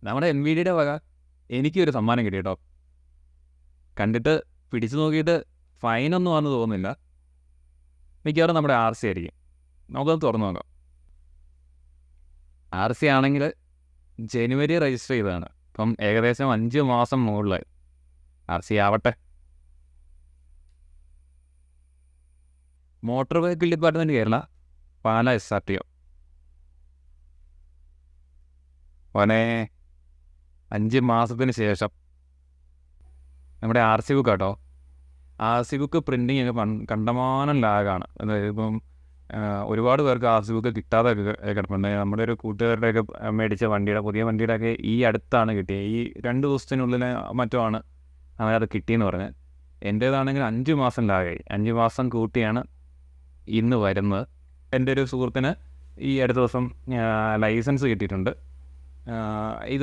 നമ്മുടെ NVIDIAയുടെ വക എനിക്കൊരു സമ്മാനം കിട്ടി കേട്ടോ. കണ്ടിട്ട് പിടിച്ചു നോക്കിയിട്ട് ഫൈനൊന്നും ആണെന്ന് തോന്നുന്നില്ല. മിക്കവാറും നമ്മുടെ RC ആയിരിക്കും. നമുക്കത് തുറന്നു നോക്കാം. RC ആണെങ്കിൽ ജനുവരി രജിസ്റ്റർ ചെയ്തതാണ്. അപ്പം ഏകദേശം 5 മാസം മുകളിലായി. RC ആവട്ടെ. മോട്ടോർ വെഹിക്കിൾ ഡിപ്പാർട്ട്മെൻറ്റ് കേരള, പാല SRTO. മോനെ 5 മാസത്തിന് ശേഷം നമ്മുടെ RC ബുക്ക് കേട്ടോ. RC ബുക്ക് പ്രിൻറ്റിങ് ഒക്കെ കണ്ടമാനം ലാഗാണ്. അതായത് ഇപ്പം ഒരുപാട് പേർക്ക് RC ബുക്ക് കിട്ടാതെ കിടപ്പുണ്ട്. നമ്മുടെ ഒരു കൂട്ടുകാരുടെയൊക്കെ മേടിച്ച വണ്ടിയുടെ പുതിയ വണ്ടിയുടെയൊക്കെ ഈ അടുത്താണ് കിട്ടിയത്. ഈ 2 ദിവസത്തിനുള്ളിൽ മറ്റോ ആണ് അവരത് കിട്ടിയെന്ന് പറഞ്ഞത്. എൻ്റേതാണെങ്കിൽ 5 മാസം ലാഗായി. 5 മാസം കൂട്ടിയാണ് ഇന്ന് വരുന്നത്. എൻ്റെ ഒരു സുഹൃത്തിന് ഈ അടുത്ത ദിവസം ലൈസൻസ് കിട്ടിയിട്ടുണ്ട്. ഇത്